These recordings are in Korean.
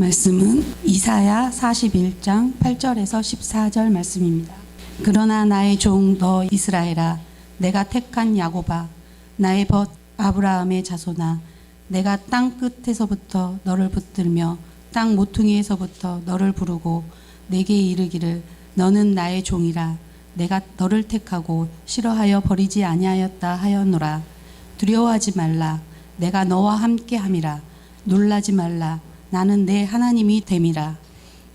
말씀은 이사야 41장 8절에서 14절 말씀입니다. 그러나 나의 종 너 이스라엘아, 내가 택한 야곱아, 나의 벗 아브라함의 자손아, 내가 땅 끝에서부터 너를 붙들며 땅 모퉁이에서부터 너를 부르고 내게 이르기를 너는 나의 종이라. 내가 너를 택하고 싫어하여 버리지 아니하였다 하였노라. 두려워하지 말라. 내가 너와 함께함이라. 놀라지 말라. 나는 내 하나님이 됨이라.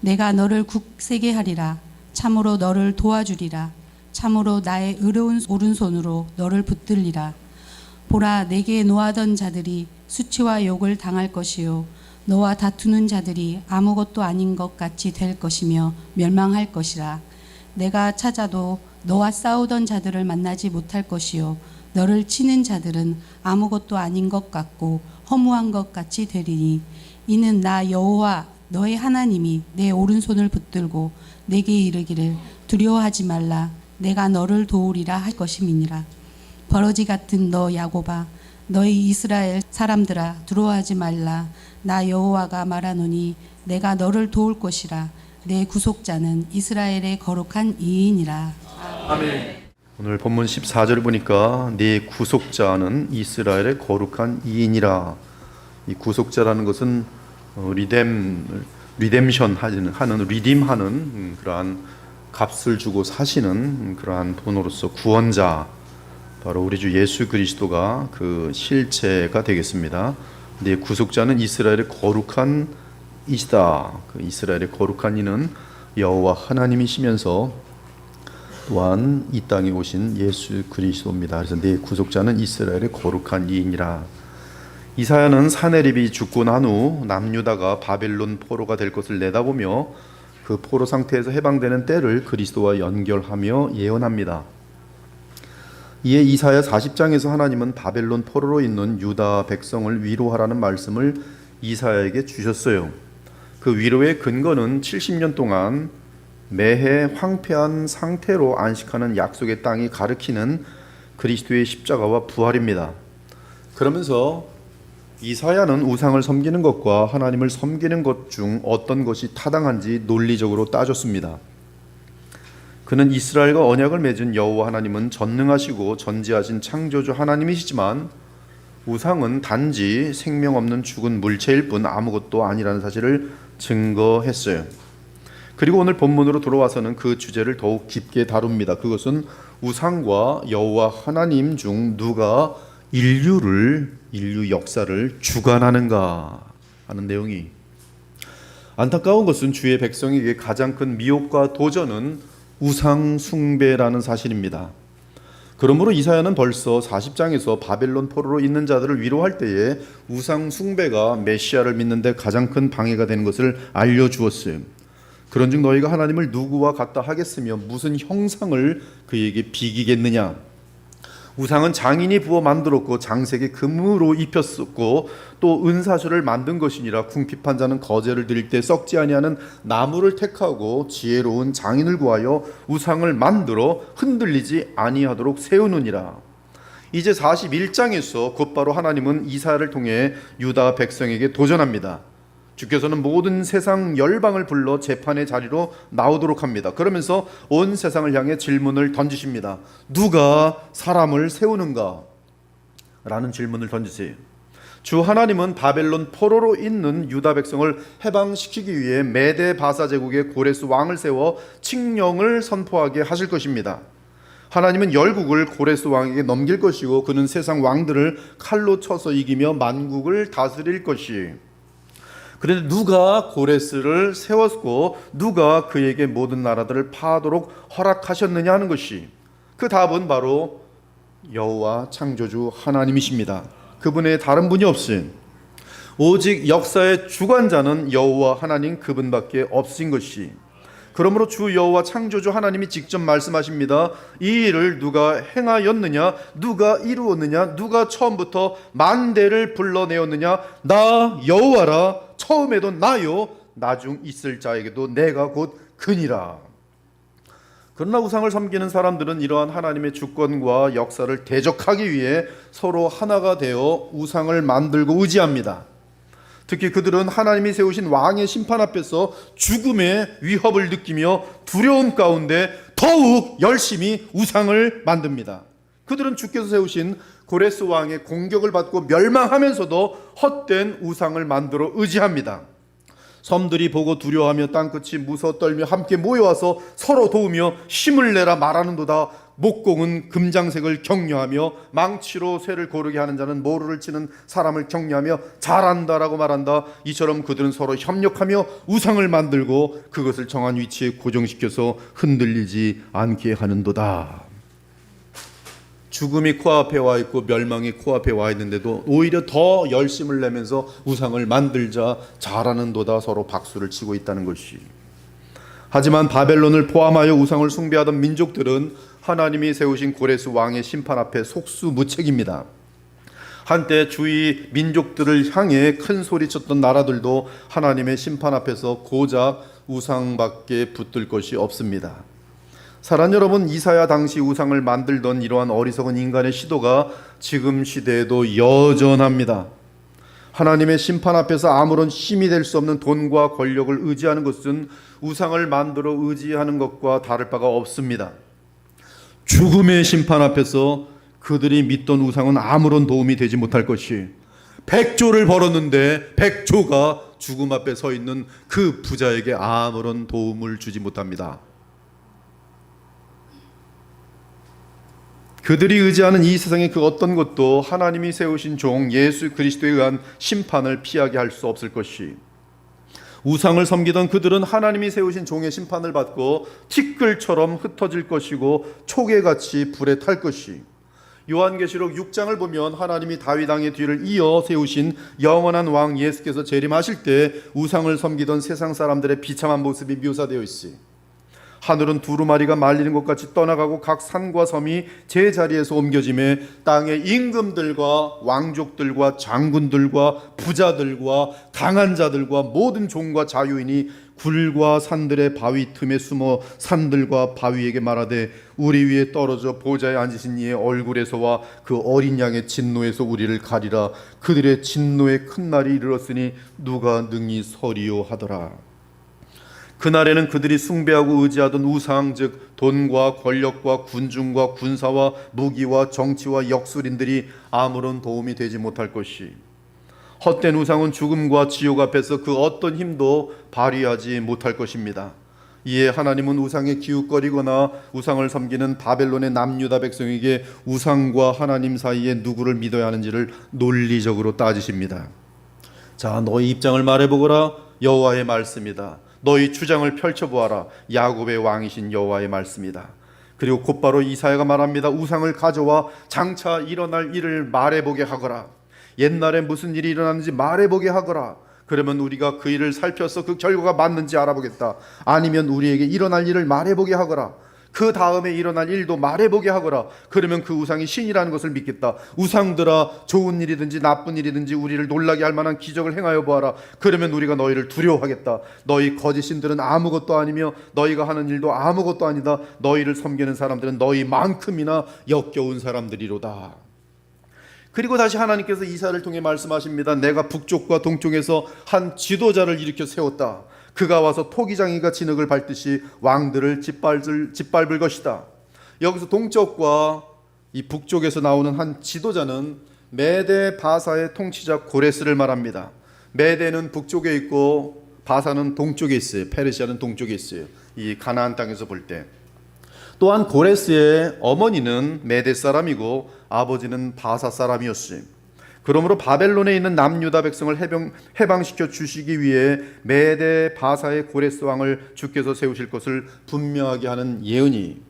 내가 너를 굳세게 하리라. 참으로 너를 도와주리라. 참으로 나의 의로운 오른손으로 너를 붙들리라. 보라, 내게 노하던 자들이 수치와 욕을 당할 것이요 너와 다투는 자들이 아무것도 아닌 것 같이 될 것이며 멸망할 것이라. 내가 찾아도 너와 싸우던 자들을 만나지 못할 것이요 너를 치는 자들은 아무것도 아닌 것 같고 허무한 것 같이 되리니, 이는 나 여호와 너의 하나님이 내 오른손을 붙들고 내게 이르기를 두려워하지 말라. 내가 너를 도우리라 할 것임이니라. 버러지 같은 너 야곱아, 너희 이스라엘 사람들아, 두려워하지 말라. 나 여호와가 말하노니 내가 너를 도울 것이라. 내 구속자는 이스라엘의 거룩한 이인이라. 아멘. 오늘 본문 14절을 보니까 네 구속자는 이스라엘의 거룩한 이인이라. 이 구속자라는 것은 리뎀션 하는 리딤하는 그러한 값을 주고 사시는 그러한 분으로서 구원자, 바로 우리 주 예수 그리스도가 그 실체가 되겠습니다. 네 구속자는 이스라엘의 거룩한 이시다. 그 이스라엘의 거룩한 이는 여호와 하나님이시면서 또한 이 땅에 오신 예수 그리스도입니다. 그래서 네 구속자는 이스라엘의 거룩한 이인이라. 이사야는 사내립이 죽고 난 후 남유다가 바벨론 포로가 될 것을 내다보며 그 포로 상태에서 해방되는 때를 그리스도와 연결하며 예언합니다. 이에 이사야 40장에서 하나님은 바벨론 포로로 있는 유다 백성을 위로하라는 말씀을 이사야에게 주셨어요. 그 위로의 근거는 70년 동안 매해 황폐한 상태로 안식하는 약속의 땅이 가리키는 그리스도의 십자가와 부활입니다. 그러면서 이사야는 우상을 섬기는 것과 하나님을 섬기는 것 중 어떤 것이 타당한지 논리적으로 따졌습니다. 그는 이스라엘과 언약을 맺은 여호와 하나님은 전능하시고 전지하신 창조주 하나님이시지만 우상은 단지 생명 없는 죽은 물체일 뿐 아무것도 아니라는 사실을 증거했어요. 그리고 오늘 본문으로 돌아와서는 그 주제를 더욱 깊게 다룹니다. 그것은 우상과 여호와 하나님 중 누가 인류 역사를 주관하는가 하는 내용이, 안타까운 것은 주의 백성에게 가장 큰 미혹과 도전은 우상 숭배라는 사실입니다. 그러므로 이사야는 벌써 40장에서 바벨론 포로로 있는 자들을 위로할 때에 우상 숭배가 메시아를 믿는 데 가장 큰 방해가 되는 것을 알려주었어요. 그런즉 너희가 하나님을 누구와 같다 하겠으며 무슨 형상을 그에게 비기겠느냐. 우상은 장인이 부어 만들었고 장색의 금으로 입혔었고 또 은사슬을 만든 것이니라. 궁핍한 자는 거제를 드릴 때 썩지 아니하는 나무를 택하고 지혜로운 장인을 구하여 우상을 만들어 흔들리지 아니하도록 세우느니라. 이제 41장에서 곧바로 하나님은 이사야를 통해 유다 백성에게 도전합니다. 주께서는 모든 세상 열방을 불러 재판의 자리로 나오도록 합니다. 그러면서 온 세상을 향해 질문을 던지십니다. 누가 사람을 세우는가? 라는 질문을 던지세요. 주 하나님은 바벨론 포로로 있는 유다 백성을 해방시키기 위해 메데 바사 제국의 고레스 왕을 세워 칙령을 선포하게 하실 것입니다. 하나님은 열국을 고레스 왕에게 넘길 것이고 그는 세상 왕들을 칼로 쳐서 이기며 만국을 다스릴 것이. 그런데 누가 고레스를 세웠고 누가 그에게 모든 나라들을 파하도록 허락하셨느냐 하는 것이, 그 답은 바로 여호와 창조주 하나님이십니다. 그분의 다른 분이 없음. 오직 역사의 주관자는 여호와 하나님 그분밖에 없으신 것이. 그러므로 주 여호와 창조주 하나님이 직접 말씀하십니다. 이 일을 누가 행하였느냐, 누가 이루었느냐, 누가 처음부터 만대를 불러내었느냐. 나 여호와라. 처음에도 나요, 나중 있을 자에게도 내가 곧 그니라. 그러나 우상을 섬기는 사람들은 이러한 하나님의 주권과 역사를 대적하기 위해 서로 하나가 되어 우상을 만들고 의지합니다. 특히 그들은 하나님이 세우신 왕의 심판 앞에서 죽음의 위협을 느끼며 두려움 가운데 더욱 열심히 우상을 만듭니다. 그들은 주께서 세우신 고레스 왕의 공격을 받고 멸망하면서도 헛된 우상을 만들어 의지합니다. 섬들이 보고 두려워하며 땅끝이 무서워 떨며 함께 모여와서 서로 도우며 힘을 내라 말하는도다. 목공은 금장색을 격려하며 망치로 쇠를 고르게 하는 자는 모루를 치는 사람을 격려하며 잘한다라고 말한다. 이처럼 그들은 서로 협력하며 우상을 만들고 그것을 정한 위치에 고정시켜서 흔들리지 않게 하는도다. 죽음이 코앞에 와 있고 멸망이 코앞에 와 있는데도 오히려 더 열심을 내면서 우상을 만들자 잘하는도다 서로 박수를 치고 있다는 것이. 하지만 바벨론을 포함하여 우상을 숭배하던 민족들은 하나님이 세우신 고레스 왕의 심판 앞에 속수무책입니다. 한때 주위 민족들을 향해 큰 소리쳤던 나라들도 하나님의 심판 앞에서 고작 우상밖에 붙들 것이 없습니다. 사랑 여러분, 이사야 당시 우상을 만들던 이러한 어리석은 인간의 시도가 지금 시대에도 여전합니다. 하나님의 심판 앞에서 아무런 힘이 될 수 없는 돈과 권력을 의지하는 것은 우상을 만들어 의지하는 것과 다를 바가 없습니다. 죽음의 심판 앞에서 그들이 믿던 우상은 아무런 도움이 되지 못할 것이, 100조를 벌었는데 100조가 죽음 앞에 서 있는 그 부자에게 아무런 도움을 주지 못합니다. 그들이 의지하는 이 세상의 그 어떤 것도 하나님이 세우신 종 예수 그리스도에 의한 심판을 피하게 할 수 없을 것이, 우상을 섬기던 그들은 하나님이 세우신 종의 심판을 받고 티끌처럼 흩어질 것이고 초계같이 불에 탈 것이, 요한계시록 6장을 보면 하나님이 다윗 왕의 뒤를 이어 세우신 영원한 왕 예수께서 재림하실 때 우상을 섬기던 세상 사람들의 비참한 모습이 묘사되어 있으니 하늘은 두루마리가 말리는 것 같이 떠나가고 각 산과 섬이 제자리에서 옮겨짐에 땅의 임금들과 왕족들과 장군들과 부자들과 강한 자들과 모든 종과 자유인이 굴과 산들의 바위 틈에 숨어 산들과 바위에게 말하되 우리 위에 떨어져 보좌에 앉으신 이의 얼굴에서와 그 어린 양의 진노에서 우리를 가리라. 그들의 진노의 큰 날이 이르렀으니 누가 능히 서리요 하더라. 그날에는 그들이 숭배하고 의지하던 우상, 즉 돈과 권력과 군중과 군사와 무기와 정치와 역술인들이 아무런 도움이 되지 못할 것이, 헛된 우상은 죽음과 지옥 앞에서 그 어떤 힘도 발휘하지 못할 것입니다. 이에 하나님은 우상에 기웃거리거나 우상을 섬기는 바벨론의 남유다 백성에게 우상과 하나님 사이에 누구를 믿어야 하는지를 논리적으로 따지십니다. 자, 너희 입장을 말해보거라. 여호와의 말씀이다. 너희 주장을 펼쳐보아라. 야곱의 왕이신 여호와의 말씀이다. 그리고 곧바로 이사야가 말합니다. 우상을 가져와 장차 일어날 일을 말해보게 하거라. 옛날에 무슨 일이 일어났는지 말해보게 하거라. 그러면 우리가 그 일을 살펴서 그 결과가 맞는지 알아보겠다. 아니면 우리에게 일어날 일을 말해보게 하거라. 그 다음에 일어날 일도 말해보게 하거라. 그러면 그 우상이 신이라는 것을 믿겠다. 우상들아, 좋은 일이든지 나쁜 일이든지 우리를 놀라게 할 만한 기적을 행하여 보아라. 그러면 우리가 너희를 두려워하겠다. 너희 거짓 신들은 아무것도 아니며 너희가 하는 일도 아무것도 아니다. 너희를 섬기는 사람들은 너희만큼이나 역겨운 사람들이로다. 그리고 다시 하나님께서 이사야를 통해 말씀하십니다. 내가 북쪽과 동쪽에서 한 지도자를 일으켜 세웠다. 그가 와서 토기장이가 진흙을 밟듯이 왕들을 짓밟을 것이다. 여기서 동쪽과 이 북쪽에서 나오는 한 지도자는 메데 바사의 통치자 고레스를 말합니다. 메데는 북쪽에 있고 바사는 동쪽에 있어요. 페르시아는 동쪽에 있어요. 이 가나안 땅에서 볼 때. 또한 고레스의 어머니는 메데 사람이고 아버지는 바사 사람이었어요. 그러므로 바벨론에 있는 남유다 백성을 해방시켜 주시기 위해 메데 바사의 고레스 왕을 주께서 세우실 것을 분명하게 하는 예언이,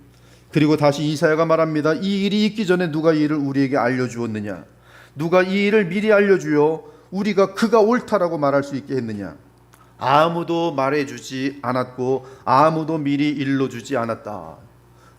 그리고 다시 이사야가 말합니다. 이 일이 있기 전에 누가 이 일을 우리에게 알려주었느냐? 누가 이 일을 미리 알려주어 우리가 그가 옳다라고 말할 수 있게 했느냐? 아무도 말해주지 않았고 아무도 미리 일러주지 않았다.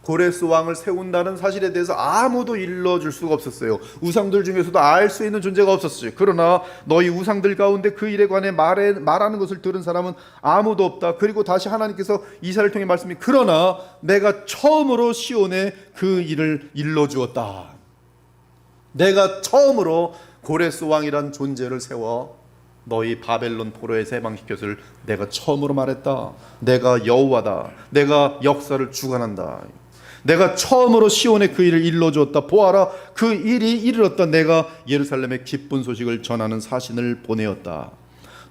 고레스 왕을 세운다는 사실에 대해서 아무도 일러줄 수가 없었어요. 우상들 중에서도 알 수 있는 존재가 없었어요. 그러나 너희 우상들 가운데 그 일에 관해 말하는 것을 들은 사람은 아무도 없다. 그리고 다시 하나님께서 이사야를 통해 말씀이, 그러나 내가 처음으로 시온에 그 일을 일러주었다. 내가 처음으로 고레스 왕이란 존재를 세워 너희 바벨론 포로에서 해방시켰을 내가 처음으로 말했다. 내가 여호와다. 내가 역사를 주관한다. 내가 처음으로 시온에 그 일을 일러주었다. 보아라, 그 일이 이르렀다. 내가 예루살렘에 기쁜 소식을 전하는 사신을 보내었다.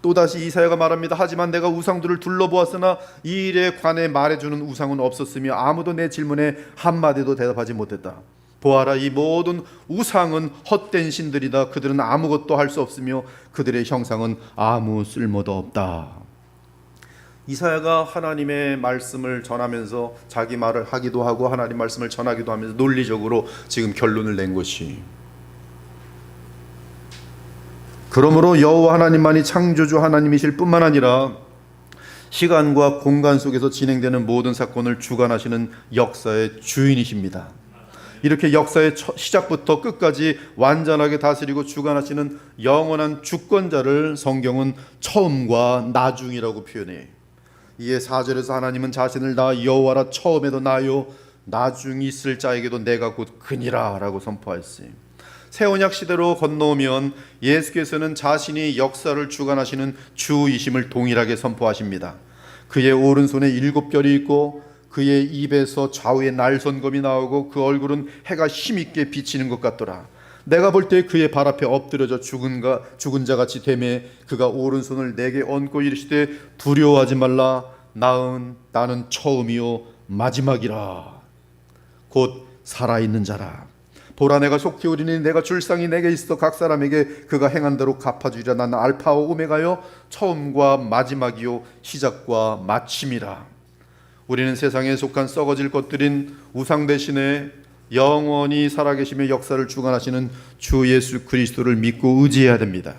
또다시 이사야가 말합니다. 하지만 내가 우상들을 둘러보았으나 이 일에 관해 말해주는 우상은 없었으며 아무도 내 질문에 한마디도 대답하지 못했다. 보아라, 이 모든 우상은 헛된 신들이다. 그들은 아무것도 할 수 없으며 그들의 형상은 아무 쓸모도 없다. 이사야가 하나님의 말씀을 전하면서 자기 말을 하기도 하고 하나님 말씀을 전하기도 하면서 논리적으로 지금 결론을 낸 것이, 그러므로 여호와 하나님만이 창조주 하나님이실 뿐만 아니라 시간과 공간 속에서 진행되는 모든 사건을 주관하시는 역사의 주인이십니다. 이렇게 역사의 시작부터 끝까지 완전하게 다스리고 주관하시는 영원한 주권자를 성경은 처음과 나중이라고 표현해. 이에 4절에서 하나님은 자신을 나 여호와라, 처음에도 나요 나중이 있을 자에게도 내가 곧 그니라 라고 선포하였어요. 새 언약 시대로 건너오면 예수께서는 자신이 역사를 주관하시는 주이심을 동일하게 선포하십니다. 그의 오른손에 7별이 있고 그의 입에서 좌우에 날선검이 나오고 그 얼굴은 해가 힘있게 비치는 것 같더라. 내가 볼 때 그의 발 앞에 엎드려져 죽은 자같이 되매 그가 오른손을 내게 얹고 이르시되 두려워하지 말라. 나는 처음이요 마지막이라. 곧 살아있는 자라. 보라, 내가 속히 오리니 내가 줄 상이 내게 있어 각 사람에게 그가 행한 대로 갚아주리라. 나는 알파와 오메가요 처음과 마지막이요 시작과 마침이라. 우리는 세상에 속한 썩어질 것들인 우상 대신에 영원히 살아계시며 역사를 주관하시는 주 예수 그리스도를 믿고 의지해야 됩니다.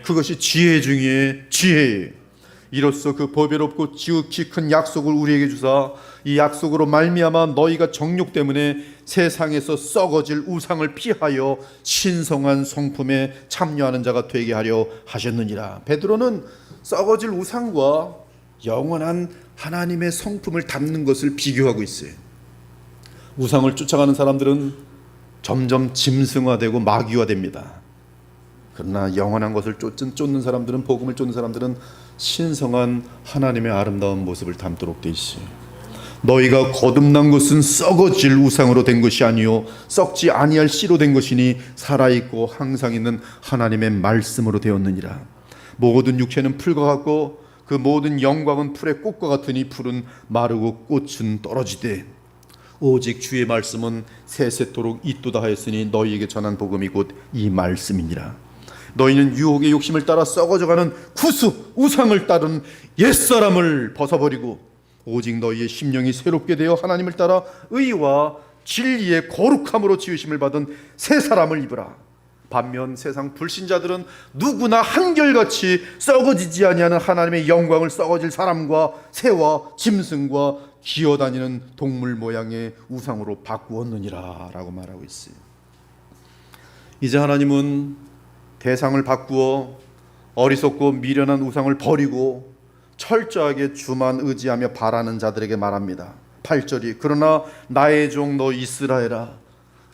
그것이 지혜 중에 지혜예요. 이로써 그 보배롭고 지극히 큰 약속을 우리에게 주사 이 약속으로 말미암아 너희가 정욕 때문에 세상에서 썩어질 우상을 피하여 신성한 성품에 참여하는 자가 되게 하려 하셨느니라. 베드로는 썩어질 우상과 영원한 하나님의 성품을 담는 것을 비교하고 있어요. 우상을 쫓아가는 사람들은 점점 짐승화되고 마귀화됩니다. 그러나 영원한 것을 쫓는 사람들은, 복음을 쫓는 사람들은 신성한 하나님의 아름다운 모습을 담도록 돼 있어요. 너희가 거듭난 것은 썩어질 우상으로 된 것이 아니요 썩지 아니할 씨로 된 것이니 살아있고 항상 있는 하나님의 말씀으로 되었느니라. 모든 육체는 풀과 같고 그 모든 영광은 풀의 꽃과 같으니 풀은 마르고 꽃은 떨어지되 오직 주의 말씀은 세세토록 있도다 하였으니 너희에게 전한 복음이 곧 이 말씀이니라. 너희는 유혹의 욕심을 따라 썩어져가는 구수 우상을 따른 옛사람을 벗어버리고 오직 너희의 심령이 새롭게 되어 하나님을 따라 의와 진리의 거룩함으로 지으심을 받은 새 사람을 입으라. 반면 세상 불신자들은 누구나 한결같이 썩어지지 아니하는 하나님의 영광을 썩어질 사람과 새와 짐승과 기어다니는 동물 모양의 우상으로 바꾸었느니라 라고 말하고 있어요. 이제 하나님은 대상을 바꾸어 어리석고 미련한 우상을 버리고 철저하게 주만 의지하며 바라는 자들에게 말합니다. 8절이 그러나 나의 종 너 이스라엘아,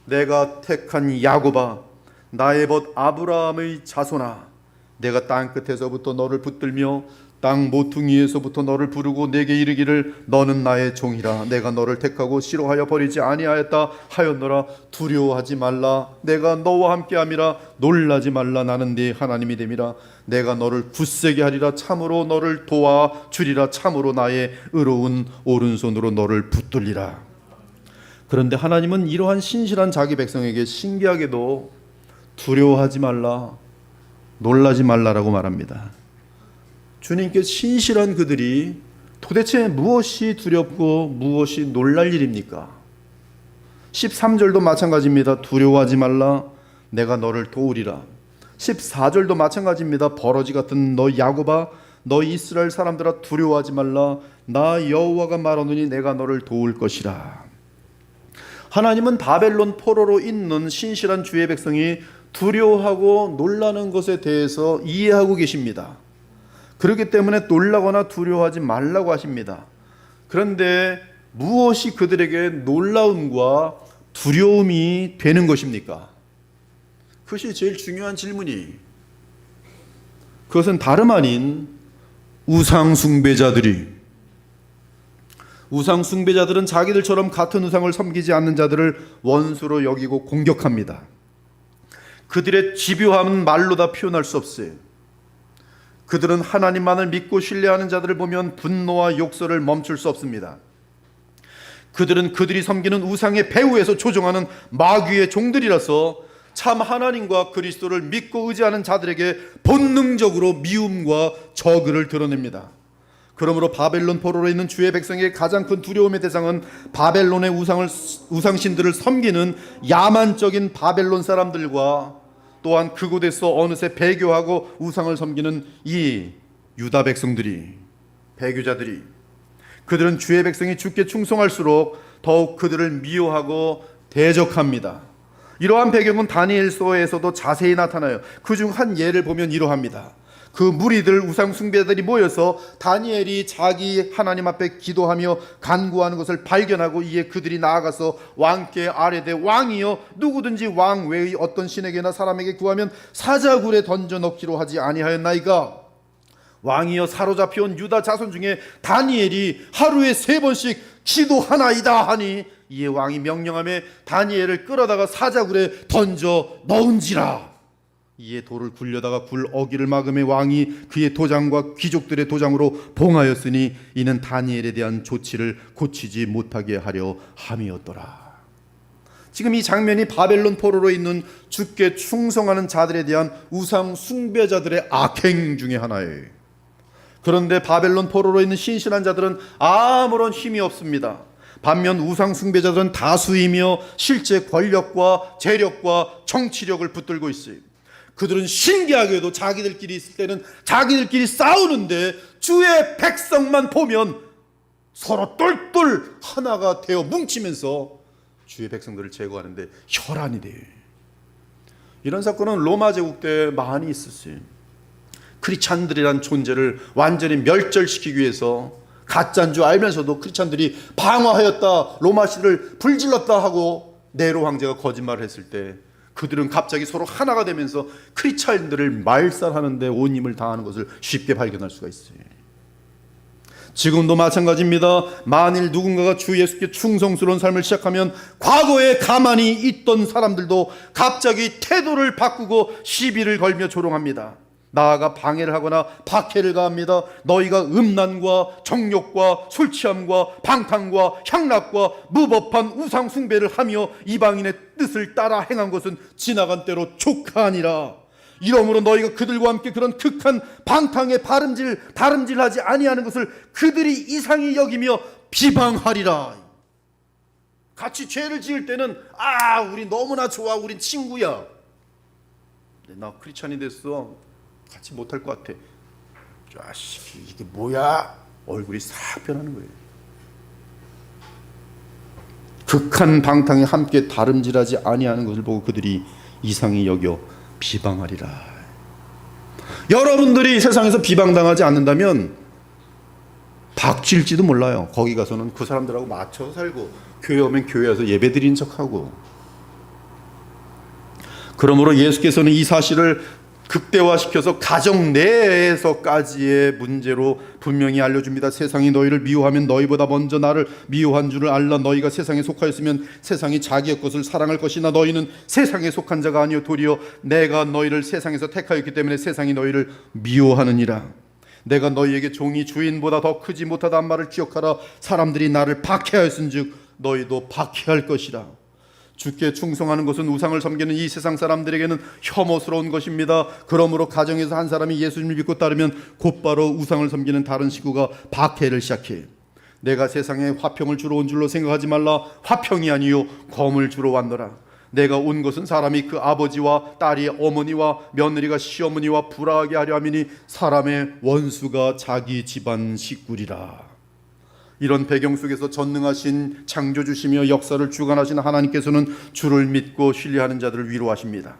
내가 택한 야곱아, 나의 벗 아브라함의 자손아, 내가 땅 끝에서부터 너를 붙들며 땅 모퉁이에서부터 너를 부르고 내게 이르기를 너는 나의 종이라. 내가 너를 택하고 싫어하여 버리지 아니하였다 하였노라. 두려워하지 말라. 내가 너와 함께함이라. 놀라지 말라. 나는 네 하나님이 됨이라. 내가 너를 굳세게 하리라. 참으로 너를 도와주리라. 참으로 나의 의로운 오른손으로 너를 붙들리라. 그런데 하나님은 이러한 신실한 자기 백성에게 신기하게도 두려워하지 말라, 놀라지 말라라고 말합니다. 주님께 신실한 그들이 도대체 무엇이 두렵고 무엇이 놀랄 일입니까? 13절도 마찬가지입니다. 두려워하지 말라, 내가 너를 도우리라. 14절도 마찬가지입니다. 버러지 같은 너 야곱아, 너 이스라엘 사람들아, 두려워하지 말라, 나 여호와가 말하노니 내가 너를 도울 것이라. 하나님은 바벨론 포로로 있는 신실한 주의 백성이 두려워하고 놀라는 것에 대해서 이해하고 계십니다. 그렇기 때문에 놀라거나 두려워하지 말라고 하십니다. 그런데 무엇이 그들에게 놀라움과 두려움이 되는 것입니까? 그것이 제일 중요한 질문이. 그것은 다름 아닌 우상 숭배자들은 자기들처럼 같은 우상을 섬기지 않는 자들을 원수로 여기고 공격합니다. 그들의 집요함은 말로 다 표현할 수 없어요. 그들은 하나님만을 믿고 신뢰하는 자들을 보면 분노와 욕설을 멈출 수 없습니다. 그들은 그들이 섬기는 우상의 배후에서 조종하는 마귀의 종들이라서 참 하나님과 그리스도를 믿고 의지하는 자들에게 본능적으로 미움과 저그를 드러냅니다. 그러므로 바벨론 포로로 있는 주의 백성의 가장 큰 두려움의 대상은 바벨론의 우상신들을 섬기는 야만적인 바벨론 사람들과 또한 그곳에서 어느새 배교하고 우상을 섬기는 이 유다 백성들이, 배교자들이, 그들은 주의 백성이 주께 충성할수록 더욱 그들을 미워하고 대적합니다. 이러한 배경은 다니엘서에서도 자세히 나타나요. 그중 한 예를 보면 이러합니다. 그 무리들, 우상 숭배자들이 모여서 다니엘이 자기 하나님 앞에 기도하며 간구하는 것을 발견하고 이에 그들이 나아가서 왕께 아뢰되, 왕이여, 누구든지 왕 외의 어떤 신에게나 사람에게 구하면 사자굴에 던져 넣기로 하지 아니하였나이까? 왕이여, 사로잡혀온 유다 자손 중에 다니엘이 하루에 3번씩 기도하나이다 하니, 이에 왕이 명령하며 다니엘을 끌어다가 사자굴에 던져 넣은지라. 이에 돌을 굴려다가 굴 어기를 막음에 왕이 그의 도장과 귀족들의 도장으로 봉하였으니 이는 다니엘에 대한 조치를 고치지 못하게 하려 함이었더라. 지금 이 장면이 바벨론 포로로 있는 주께 충성하는 자들에 대한 우상 숭배자들의 악행 중에 하나예요. 그런데 바벨론 포로로 있는 신실한 자들은 아무런 힘이 없습니다. 반면 우상 숭배자들은 다수이며 실제 권력과 재력과 정치력을 붙들고 있어요. 그들은 신기하게도 자기들끼리 있을 때는 자기들끼리 싸우는데 주의 백성만 보면 서로 똘똘 하나가 되어 뭉치면서 주의 백성들을 제거하는데 혈안이 돼요. 이런 사건은 로마 제국 때 많이 있었어요. 크리스찬들이란 존재를 완전히 멸절시키기 위해서 가짜인 줄 알면서도 크리스찬들이 방어하였다, 로마 시를 불질렀다 하고 네로 황제가 거짓말을 했을 때 그들은 갑자기 서로 하나가 되면서 크리스찬들을 말살하는데 온 힘을 다하는 것을 쉽게 발견할 수가 있어요. 지금도 마찬가지입니다. 만일 누군가가 주 예수께 충성스러운 삶을 시작하면 과거에 가만히 있던 사람들도 갑자기 태도를 바꾸고 시비를 걸며 조롱합니다. 나아가 방해를 하거나 박해를 가합니다. 너희가 음란과 정욕과 술 취함과 방탕과 향락과 무법한 우상 숭배를 하며 이방인의 뜻을 따라 행한 것은 지나간 때로 조카하니라. 이러므로 너희가 그들과 함께 그런 극한 방탕에 다름질하지 아니하는 것을 그들이 이상히 여기며 비방하리라. 같이 죄를 지을 때는 우리 너무나 좋아, 우린 친구야. 나 크리스찬이 됐어, 같이 못할 것 같아. 자식, 이게 뭐야? 얼굴이 싹 변하는 거예요. 극한 방탕에 함께 다름질하지 아니하는 것을 보고 그들이 이상히 여겨 비방하리라. 여러분들이 세상에서 비방당하지 않는다면 박질지도 몰라요. 거기 가서는 그 사람들하고 맞춰 살고, 교회 오면 교회 와서 예배 드린 척하고. 그러므로 예수께서는 이 사실을 극대화시켜서 가정 내에서까지의 문제로 분명히 알려줍니다. 세상이 너희를 미워하면 너희보다 먼저 나를 미워한 줄을 알라. 너희가 세상에 속하였으면 세상이 자기의 것을 사랑할 것이나 너희는 세상에 속한 자가 아니요 도리어 내가 너희를 세상에서 택하였기 때문에 세상이 너희를 미워하느니라. 내가 너희에게 종이 주인보다 더 크지 못하다는 말을 기억하라. 사람들이 나를 박해하였은즉 너희도 박해할 것이라. 주께 충성하는 것은 우상을 섬기는 이 세상 사람들에게는 혐오스러운 것입니다. 그러므로 가정에서 한 사람이 예수님을 믿고 따르면 곧바로 우상을 섬기는 다른 식구가 박해를 시작해. 내가 세상에 화평을 주러 온 줄로 생각하지 말라. 화평이 아니요 검을 주러 왔노라. 내가 온 것은 사람이 그 아버지와 딸이 어머니와 며느리가 시어머니와 불화하게 하려 함이니 사람의 원수가 자기 집안 식구리라. 이런 배경 속에서 전능하신 창조주시며 역사를 주관하신 하나님께서는 주를 믿고 신뢰하는 자들을 위로하십니다.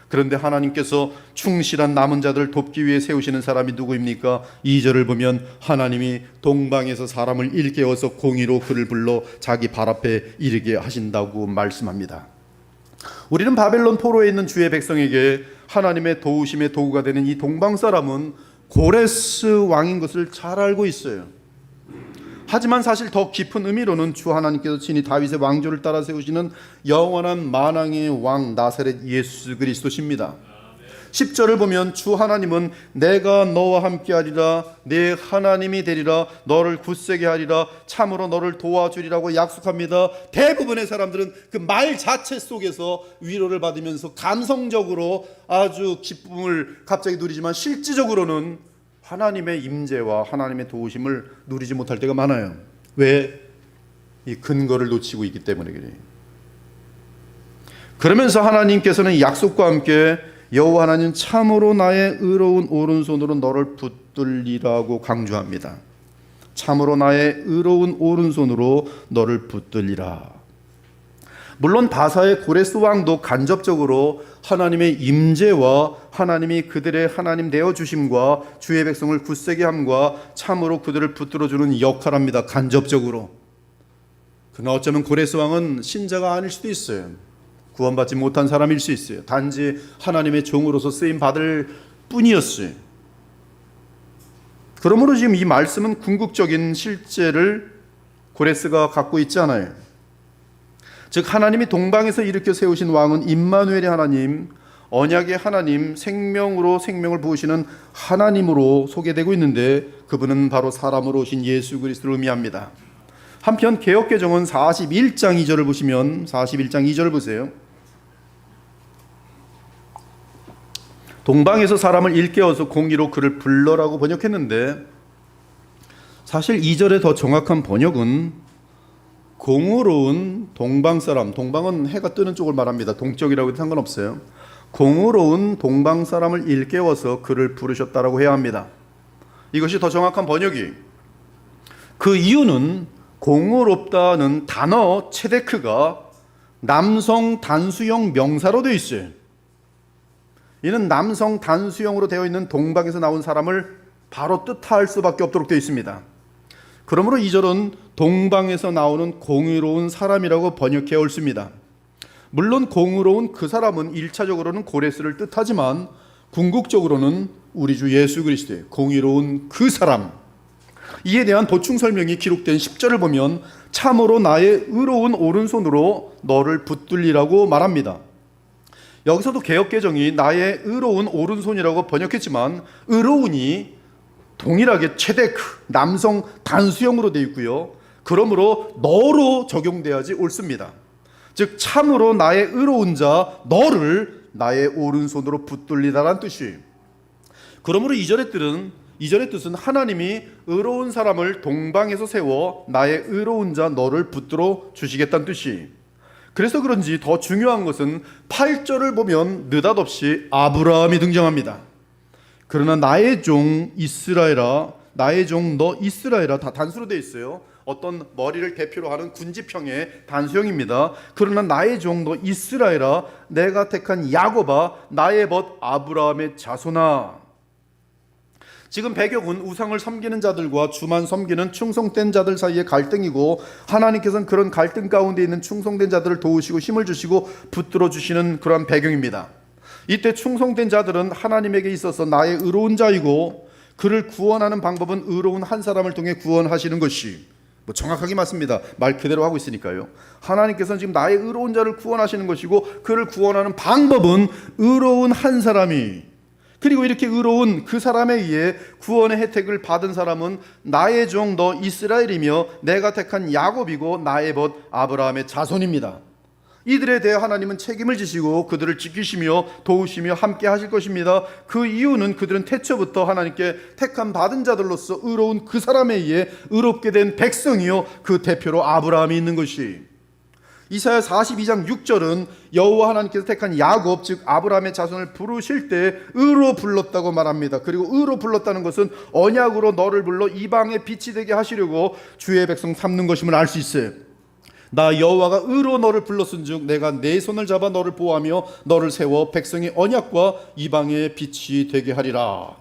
그런데 하나님께서 충실한 남은 자들을 돕기 위해 세우시는 사람이 누구입니까? 2절을 보면 하나님이 동방에서 사람을 일깨워서 공의로 그를 불러 자기 발 앞에 이르게 하신다고 말씀합니다. 우리는 바벨론 포로에 있는 주의 백성에게 하나님의 도우심의 도구가 되는 이 동방 사람은 고레스 왕인 것을 잘 알고 있어요. 하지만 사실 더 깊은 의미로는 주 하나님께서 친히 다윗의 왕조를 따라 세우시는 영원한 만왕의 왕 나사렛 예수 그리스도십니다. 10절을 보면 주 하나님은 내가 너와 함께하리라, 내 하나님이 되리라, 너를 굳세게 하리라, 참으로 너를 도와주리라고 약속합니다. 대부분의 사람들은 그 말 자체 속에서 위로를 받으면서 감성적으로 아주 기쁨을 갑자기 누리지만 실질적으로는 하나님의 임재와 하나님의 도우심을 누리지 못할 때가 많아요. 왜? 이 근거를 놓치고 있기 때문에 그래요. 그러면서 하나님께서는 약속과 함께 여호와 하나님 참으로 나의 의로운 오른손으로 너를 붙들리라고 강조합니다. 참으로 나의 의로운 오른손으로 너를 붙들리라. 물론 바사의 고레스 왕도 간접적으로 하나님의 임재와 하나님이 그들의 하나님 되어 주심과 주의 백성을 굳세게 함과 참으로 그들을 붙들어주는 역할을 합니다. 간접적으로. 그러나 어쩌면 고레스 왕은 신자가 아닐 수도 있어요. 구원받지 못한 사람일 수 있어요. 단지 하나님의 종으로서 쓰임 받을 뿐이었어요. 그러므로 지금 이 말씀은 궁극적인 실제를 고레스가 갖고 있지 않아요. 즉 하나님이 동방에서 일으켜 세우신 왕은 임마누엘의 하나님, 언약의 하나님, 생명으로 생명을 부으시는 하나님으로 소개되고 있는데 그분은 바로 사람으로 오신 예수 그리스도를 의미합니다. 한편 개역개정은 41장 2절을 보시면 41장 2절을 보세요. 동방에서 사람을 일깨워서 공의로 그를 불러라고 번역했는데 사실 2절의 더 정확한 번역은 공의로운 동방 사람, 동방은 해가 뜨는 쪽을 말합니다. 동쪽이라고 해도 상관없어요. 공의로운 동방 사람을 일깨워서 그를 부르셨다라고 해야 합니다. 이것이 더 정확한 번역이. 그 이유는 공의롭다는 단어 체데크가 남성 단수형 명사로 되어 있어요. 이는 남성 단수형으로 되어 있는 동방에서 나온 사람을 바로 뜻할 수밖에 없도록 되어 있습니다. 그러므로 이 절은 동방에서 나오는 공의로운 사람이라고 번역해 옳습니다. 물론 공의로운 그 사람은 1차적으로는 고레스를 뜻하지만 궁극적으로는 우리 주 예수 그리스도의 공의로운 그 사람, 이에 대한 보충 설명이 기록된 10절을 보면 참으로 나의 의로운 오른손으로 너를 붙들리라고 말합니다. 여기서도 개역개정이 나의 의로운 오른손이라고 번역했지만 의로운이 동일하게 체데크, 남성 단수형으로 되어 있고요. 그러므로 너로 적용돼야지 옳습니다. 즉 참으로 나의 의로운 자 너를 나의 오른손으로 붙들리다라는 뜻이에요. 그러므로 이 절의 뜻은 하나님이 의로운 사람을 동방에서 세워 나의 의로운 자 너를 붙들어 주시겠다는 뜻이에요. 그래서 그런지 더 중요한 것은 8절을 보면 느닷없이 아브라함이 등장합니다. 그러나 나의 종 이스라엘아, 나의 종 너 이스라엘아, 다 단수로 되어 있어요. 어떤 머리를 대표로 하는 군지평의 단수형입니다. 그러나 나의 종 너 이스라엘아, 내가 택한 야곱아, 나의 벗 아브라함의 자손아. 지금 배경은 우상을 섬기는 자들과 주만 섬기는 충성된 자들 사이의 갈등이고 하나님께서는 그런 갈등 가운데 있는 충성된 자들을 도우시고 힘을 주시고 붙들어 주시는 그러한 배경입니다. 이때 충성된 자들은 하나님에게 있어서 나의 의로운 자이고 그를 구원하는 방법은 의로운 한 사람을 통해 구원하시는 것이 정확하게 맞습니다. 말 그대로 하고 있으니까요. 하나님께서는 지금 나의 의로운 자를 구원하시는 것이고 그를 구원하는 방법은 의로운 한 사람이, 그리고 이렇게 의로운 그 사람에 의해 구원의 혜택을 받은 사람은 나의 종 너 이스라엘이며 내가 택한 야곱이고 나의 벗 아브라함의 자손입니다. 이들에 대해 하나님은 책임을 지시고 그들을 지키시며 도우시며 함께 하실 것입니다. 그 이유는 그들은 태초부터 하나님께 택함 받은 자들로서 의로운 그 사람에 의해 의롭게 된 백성이요 그 대표로 아브라함이 있는 것이. 이사야 42장 6절은 여호와 하나님께서 택한 야곱 즉 아브라함의 자손을 부르실 때 의로 불렀다고 말합니다. 그리고 의로 불렀다는 것은 언약으로 너를 불러 이방의 빛이 되게 하시려고 주의 백성 삼는 것임을 알 수 있어요. 나 여호와가 의로 너를 불렀은즉 내가 내 손을 잡아 너를 보호하며 너를 세워 백성의 언약과 이방의 빛이 되게 하리라.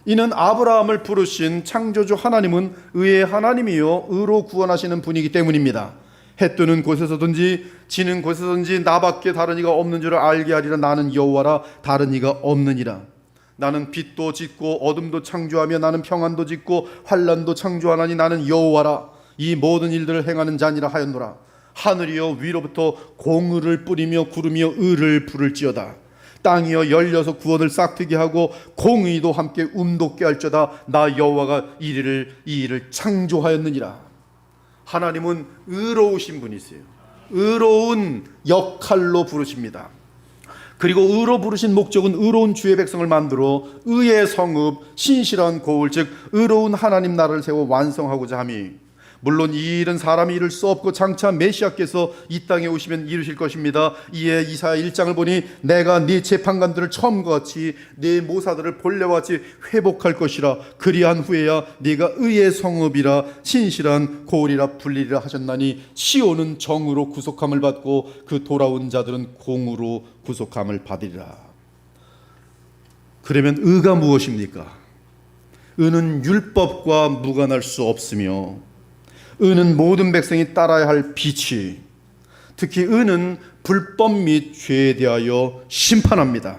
이는 아브라함을 부르신 창조주 하나님은 의의 하나님이요 의로 구원하시는 분이기 때문입니다. 해 뜨는 곳에서든지 지는 곳에서든지 나밖에 다른 이가 없는 줄을 알게 하리라. 나는 여호와라, 다른 이가 없느니라. 나는 빛도 짓고 어둠도 창조하며 나는 평안도 짓고 환난도 창조하나니 나는 여호와라. 이 모든 일들을 행하는 자니라 하였노라. 하늘이여 위로부터 공의를 뿌리며 구름이여 의를 부를지어다. 땅이여 열려서 구원을 싹트게 하고 공의도 함께 움돋게 할지어다. 나 여호와가 이 일을 창조하였느니라. 하나님은 의로우신 분이세요. 의로운 역할로 부르십니다. 그리고 의로 부르신 목적은 의로운 주의 백성을 만들어 의의 성읍 신실한 고을, 즉 의로운 하나님 나라를 세워 완성하고자 함이, 물론 이 일은 사람이 이룰 수 없고 장차 메시아께서 이 땅에 오시면 이루실 것입니다. 이에 이사야 1장을 보니 내가 네 재판관들을 처음과 같이 네 모사들을 본래와 같이 회복할 것이라. 그리한 후에야 네가 의의 성읍이라 신실한 고을이라 불리리라 하셨나니 시온은 정으로 구속함을 받고 그 돌아온 자들은 공으로 구속함을 받으리라. 그러면 의가 무엇입니까? 의는 율법과 무관할 수 없으며 의는 모든 백성이 따라야 할 빛이, 특히 의는 불법 및 죄에 대하여 심판합니다.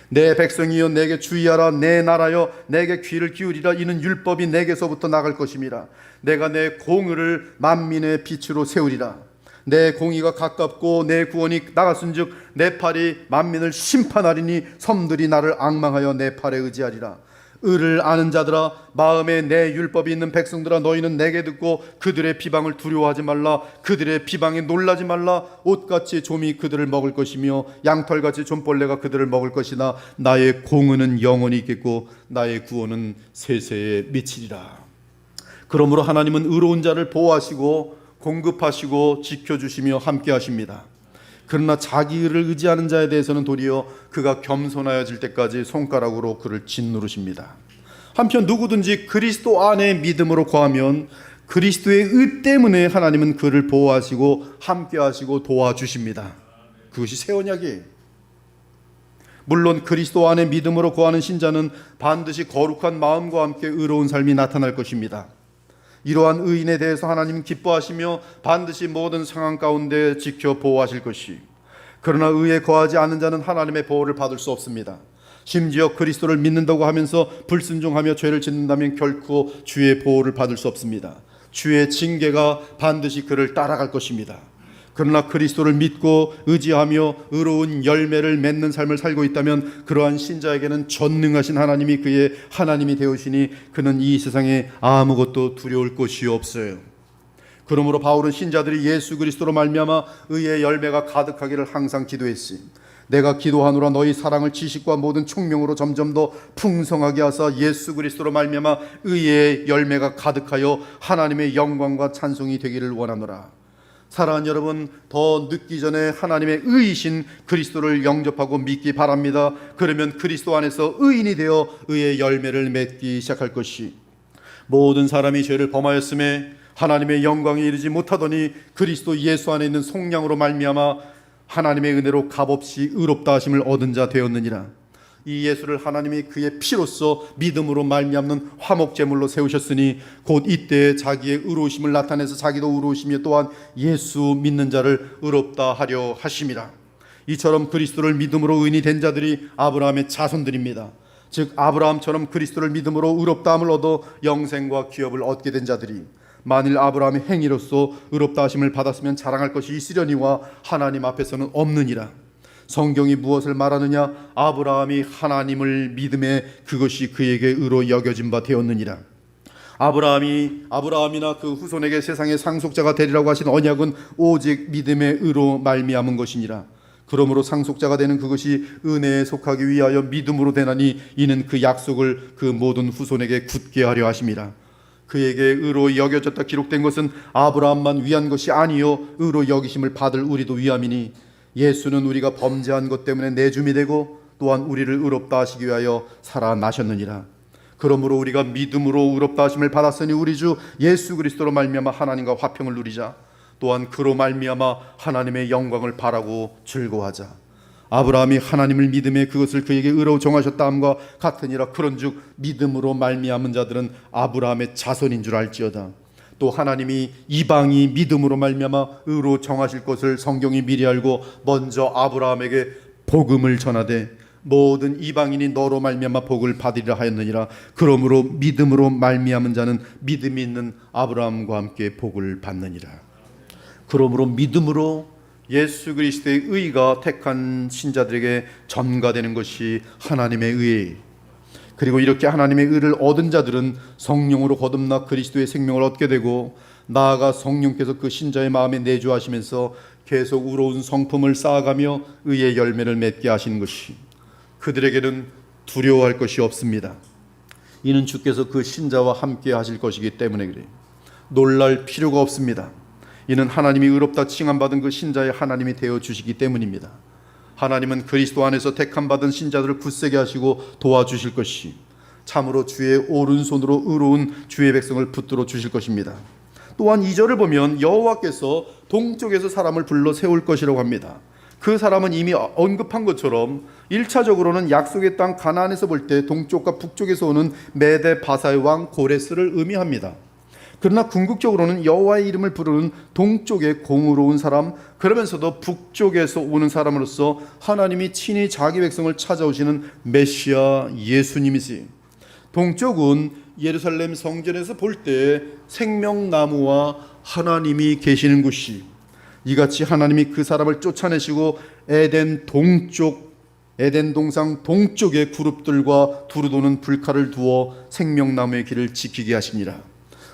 내 백성이여 내게 주의하라. 내 나라여 내게 귀를 기울이라. 이는 율법이 내게서부터 나갈 것임이라. 내가 내 공의를 만민의 빛으로 세우리라. 내 공의가 가깝고 내 구원이 나갔은즉 내 팔이 만민을 심판하리니 섬들이 나를 앙망하여 내 팔에 의지하리라. 의를 아는 자들아, 마음에 내 율법이 있는 백성들아, 너희는 내게 듣고 그들의 비방을 두려워하지 말라. 그들의 비방에 놀라지 말라. 옷같이 좀이 그들을 먹을 것이며 양털같이 좀벌레가 그들을 먹을 것이나 나의 공의는 영원히 있겠고 나의 구원은 세세에 미치리라. 그러므로 하나님은 의로운 자를 보호하시고 공급하시고 지켜주시며 함께 하십니다. 그러나 자기 의를 의지하는 자에 대해서는 도리어 그가 겸손하여질 때까지 손가락으로 그를 짓누르십니다. 한편 누구든지 그리스도 안에 믿음으로 거하면 그리스도의 의 때문에 하나님은 그를 보호하시고 함께하시고 도와주십니다. 그것이 새 언약이에요. 물론 그리스도 안에 믿음으로 거하는 신자는 반드시 거룩한 마음과 함께 의로운 삶이 나타날 것입니다. 이러한 의인에 대해서 하나님은 기뻐하시며 반드시 모든 상황 가운데 지켜 보호하실 것이, 그러나 의에 거하지 않는 자는 하나님의 보호를 받을 수 없습니다. 심지어 그리스도를 믿는다고 하면서 불순종하며 죄를 짓는다면 결코 주의 보호를 받을 수 없습니다. 주의 징계가 반드시 그를 따라갈 것입니다. 그러나 그리스도를 믿고 의지하며 의로운 열매를 맺는 삶을 살고 있다면 그러한 신자에게는 전능하신 하나님이 그의 하나님이 되오시니 그는 이 세상에 아무것도 두려울 것이 없어요. 그러므로 바울은 신자들이 예수 그리스도로 말미암아 의의 열매가 가득하기를 항상 기도했으니 내가 기도하노라. 너희 사랑을 지식과 모든 총명으로 점점 더 풍성하게 하사 예수 그리스도로 말미암아 의의 열매가 가득하여 하나님의 영광과 찬송이 되기를 원하노라. 사랑하는 여러분, 더 늦기 전에 하나님의 의이신 그리스도를 영접하고 믿기 바랍니다. 그러면 그리스도 안에서 의인이 되어 의의 열매를 맺기 시작할 것이, 모든 사람이 죄를 범하였음에 하나님의 영광에 이르지 못하더니 그리스도 예수 안에 있는 속량으로 말미암아 하나님의 은혜로 값없이 의롭다 하심을 얻은 자 되었느니라. 이 예수를 하나님이 그의 피로써 믿음으로 말미암는 화목제물로 세우셨으니 곧 이때에 자기의 의로우심을 나타내서 자기도 의로우시며 또한 예수 믿는 자를 의롭다 하려 하심이라. 이처럼 그리스도를 믿음으로 의인이 된 자들이 아브라함의 자손들입니다. 즉 아브라함처럼 그리스도를 믿음으로 의롭다함을 얻어 영생과 기업을 얻게 된 자들이, 만일 아브라함의 행위로서 의롭다 하심을 받았으면 자랑할 것이 있으려니와 하나님 앞에서는 없느니라. 성경이 무엇을 말하느냐? 아브라함이 하나님을 믿음에 그것이 그에게 의로 여겨진 바 되었느니라. 아브라함이나 그 후손에게 세상의 상속자가 되리라고 하신 언약은 오직 믿음의 의로 말미암은 것이니라. 그러므로 상속자가 되는 그것이 은혜에 속하기 위하여 믿음으로 되나니 이는 그 약속을 그 모든 후손에게 굳게 하려 하심이라. 그에게 의로 여겨졌다 기록된 것은 아브라함만 위한 것이 아니요 의로 여기심을 받을 우리도 위함이니, 예수는 우리가 범죄한 것 때문에 내줌이 되고 또한 우리를 의롭다 하시기 위하여 살아나셨느니라. 그러므로 우리가 믿음으로 의롭다 하심을 받았으니 우리 주 예수 그리스도로 말미암아 하나님과 화평을 누리자. 또한 그로 말미암아 하나님의 영광을 바라고 즐거워하자. 아브라함이 하나님을 믿음에 그것을 그에게 의로 정하셨다 함과 같으니라. 그런즉 믿음으로 말미암은 자들은 아브라함의 자손인 줄 알지어다. 또 하나님이 이방이 믿음으로 말미암아 의로 정하실 것을 성경이 미리 알고 먼저 아브라함에게 복음을 전하되 모든 이방인이 너로 말미암아 복을 받으리라 하였느니라. 그러므로 믿음으로 말미암은 자는 믿음이 있는 아브라함과 함께 복을 받느니라. 그러므로 믿음으로 예수 그리스도의 의가 택한 신자들에게 전가되는 것이 하나님의 의예요. 그리고 이렇게 하나님의 의를 얻은 자들은 성령으로 거듭나 그리스도의 생명을 얻게 되고, 나아가 성령께서 그 신자의 마음에 내주하시면서 계속 우러운 성품을 쌓아가며 의의 열매를 맺게 하시는 것이, 그들에게는 두려워할 것이 없습니다. 이는 주께서 그 신자와 함께 하실 것이기 때문에 그래요. 놀랄 필요가 없습니다. 이는 하나님이 의롭다 칭함받은 그 신자의 하나님이 되어주시기 때문입니다. 하나님은 그리스도 안에서 택함받은 신자들을 굳세게 하시고 도와주실 것이, 참으로 주의 오른손으로 의로운 주의 백성을 붙들어 주실 것입니다. 또한 2절을 보면 여호와께서 동쪽에서 사람을 불러 세울 것이라고 합니다. 그 사람은 이미 언급한 것처럼 1차적으로는 약속의 땅 가나안에서 볼 때 동쪽과 북쪽에서 오는 메데 바사의 왕 고레스를 의미합니다. 그러나 궁극적으로는 여호와의 이름을 부르는 동쪽의 공의로운 사람, 그러면서도 북쪽에서 오는 사람으로서 하나님이 친히 자기 백성을 찾아오시는 메시아 예수님이지. 동쪽은 예루살렘 성전에서 볼 때 생명나무와 하나님이 계시는 곳이, 이같이 하나님이 그 사람을 쫓아내시고 에덴 동상 동쪽의 그룹들과 두루도는 불칼을 두어 생명나무의 길을 지키게 하시니라.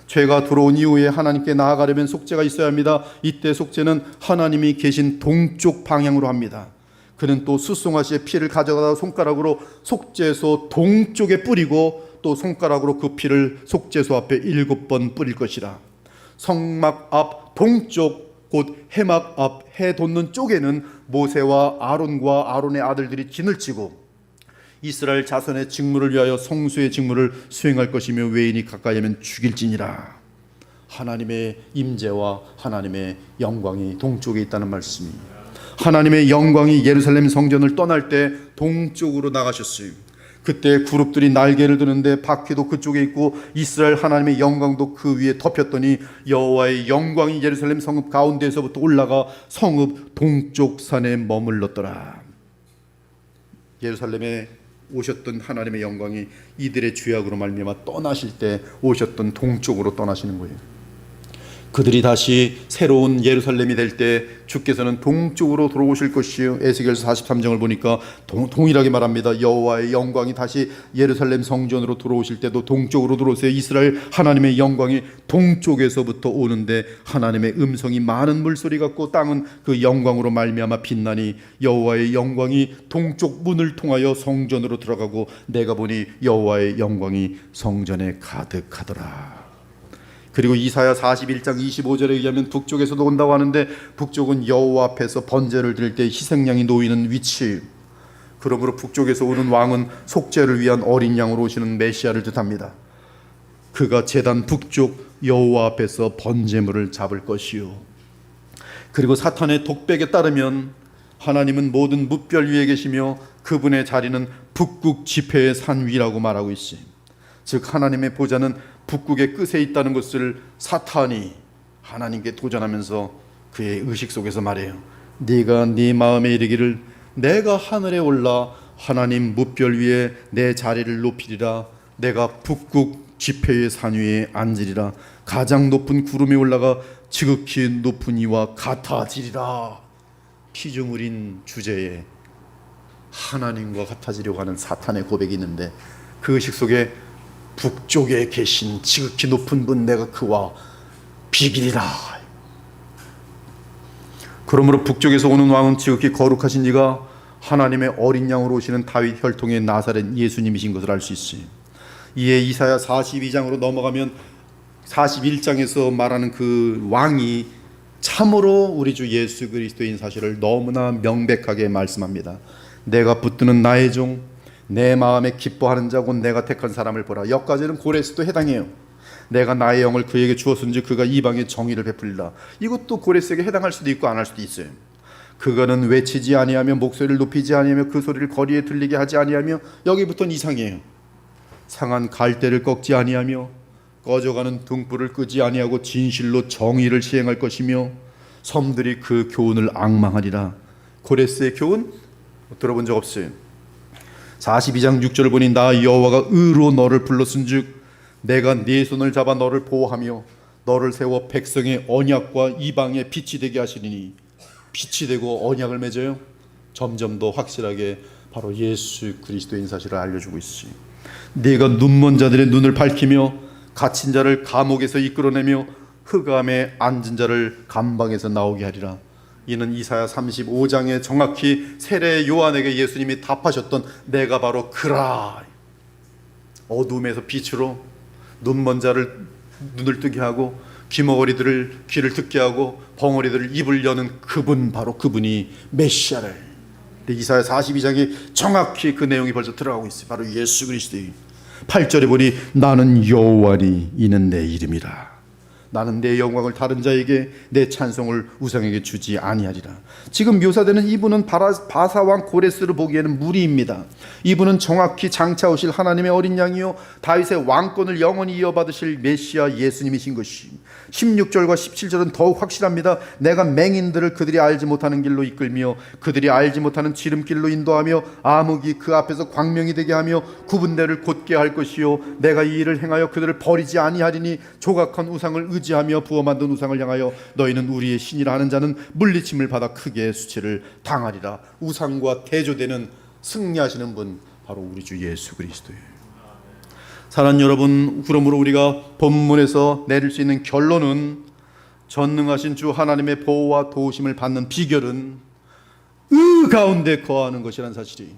죄가 들어온 이후에 하나님께 나아가려면 속죄가 있어야 합니다. 이때 속죄는 하나님이 계신 동쪽 방향으로 합니다. 그는 또 숫송아지의 피를 가져다가 손가락으로 속죄소 동쪽에 뿌리고 또 손가락으로 그 피를 속죄소 앞에 7번 뿌릴 것이라. 성막 앞 동쪽 곧 해막 앞 해 돋는 쪽에는 모세와 아론과 아론의 아들들이 진을 치고 이스라엘 자손의 직무를 위하여 성수의 직무를 수행할 것이며 외인이 가까이 하면 죽일지니라. 하나님의 임재와 하나님의 영광이 동쪽에 있다는 말씀입니다. 하나님의 영광이 예루살렘 성전을 떠날 때 동쪽으로 나가셨어요. 그때 그룹들이 날개를 드는데 바퀴도 그쪽에 있고 이스라엘 하나님의 영광도 그 위에 덮였더니 여호와의 영광이 예루살렘 성읍 가운데에서부터 올라가 성읍 동쪽 산에 머물렀더라. 예루살렘에 오셨던 하나님의 영광이 이들의 죄악으로 말미암아 떠나실 때 오셨던 동쪽으로 떠나시는 거예요. 그들이 다시 새로운 예루살렘이 될 때 주께서는 동쪽으로 돌아오실 것이요. 에스겔서 43장을 보니까 동일하게 말합니다. 여호와의 영광이 다시 예루살렘 성전으로 들어오실 때도 동쪽으로 들어오세요. 이스라엘 하나님의 영광이 동쪽에서부터 오는데 하나님의 음성이 많은 물소리 같고 땅은 그 영광으로 말미암아 빛나니 여호와의 영광이 동쪽 문을 통하여 성전으로 들어가고 내가 보니 여호와의 영광이 성전에 가득하더라. 그리고 이사야 41장 25절에 의하면 북쪽에서도 온다고 하는데 북쪽은 여호와 앞에서 번제를 드릴 때 희생양이 놓이는 위치. 그러므로 북쪽에서 오는 왕은 속죄를 위한 어린 양으로 오시는 메시아를 뜻합니다. 그가 제단 북쪽 여호와 앞에서 번제물을 잡을 것이요. 그리고 사탄의 독백에 따르면 하나님은 모든 무별 위에 계시며 그분의 자리는 북극 지폐의 산 위라고 말하고 있어요. 즉 하나님의 보좌는 북극의 끝에 있다는 것을 사탄이 하나님께 도전하면서 그의 의식 속에서 말해요. 네가 네 마음에 이르기를 내가 하늘에 올라 하나님 무별 위에 내 자리를 높이리라. 내가 북극 지폐의 산 위에 앉으리라. 가장 높은 구름에 올라가 지극히 높은 이와 같아지리라. 피조물인 주제에 하나님과 같아지려고 하는 사탄의 고백이 있는데 그 의식 속에 북쪽에 계신 지극히 높은 분 내가 그와 비기리라. 그러므로 북쪽에서 오는 왕은 지극히 거룩하신 이가 하나님의 어린 양으로 오시는 다윗 혈통의 나사렛 예수님이신 것을 알 수 있어요. 이에 이사야 42장으로 넘어가면 41장에서 말하는 그 왕이 참으로 우리 주 예수 그리스도인 사실을 너무나 명백하게 말씀합니다. 내가 붙드는 나의 종 내 마음에 기뻐하는 자 곧 내가 택한 사람을 보라. 여기까지는 고레스도 해당해요. 내가 나의 영을 그에게 주었은지 그가 이방의 정의를 베풀리라. 이것도 고레스에게 해당할 수도 있고 안 할 수도 있어요. 그거는 외치지 아니하며 목소리를 높이지 아니하며 그 소리를 거리에 들리게 하지 아니하며, 여기부터는 이상해요. 상한 갈대를 꺾지 아니하며 꺼져가는 등불을 끄지 아니하고 진실로 정의를 시행할 것이며 섬들이 그 교훈을 앙망하리라. 고레스의 교훈 들어본 적 없어요. 42장 6절을 보니 나 여호와가 의로 너를 불렀은즉 내가 네 손을 잡아 너를 보호하며 너를 세워 백성의 언약과 이방의 빛이 되게 하시리니, 빛이 되고 언약을 맺어요. 점점 더 확실하게 바로 예수 그리스도인 사실을 알려주고 있어요. 네가 눈먼 자들의 눈을 밝히며 갇힌 자를 감옥에서 이끌어내며 흑암에 앉은 자를 감방에서 나오게 하리라. 이는 이사야 35장에 정확히 세례 요한에게 예수님이 답하셨던 내가 바로 그라, 어둠에서 빛으로 눈먼 자를 눈을 뜨게 하고 귀머거리들을 귀를 듣게 하고 벙어리들을 입을 여는 그분, 바로 그분이 메시아를. 이사야 42장에 정확히 그 내용이 벌써 들어가고 있어요. 바로 예수 그리스도의 8절에 보니 나는 여호와니 이는 내 이름이라. 나는 내 영광을 다른 자에게 내 찬송을 우상에게 주지 아니하리라. 지금 묘사되는 이분은 바사왕 고레스를 보기에는 무리입니다. 이분은 정확히 장차 오실 하나님의 어린 양이요 다윗의 왕권을 영원히 이어받으실 메시아 예수님이신 것이. 16절과 17절은 더욱 확실합니다. 내가 맹인들을 그들이 알지 못하는 길로 이끌며 그들이 알지 못하는 지름길로 인도하며 암흑이 그 앞에서 광명이 되게 하며 구분대를 곧게 할 것이요 내가 이 일을 행하여 그들을 버리지 아니하리니 조각한 우상을 의지하며 부어 만든 우상을 향하여 너희는 우리의 신이라 하는 자는 물리침을 받아 크게 수치를 당하리라. 우상과 대조되는 승리하시는 분, 바로 우리 주 예수 그리스도예요. 사랑하는 여러분, 그러므로 우리가 본문에서 내릴 수 있는 결론은 전능하신 주 하나님의 보호와 도우심을 받는 비결은 의 가운데 거하는 것이라는 사실이.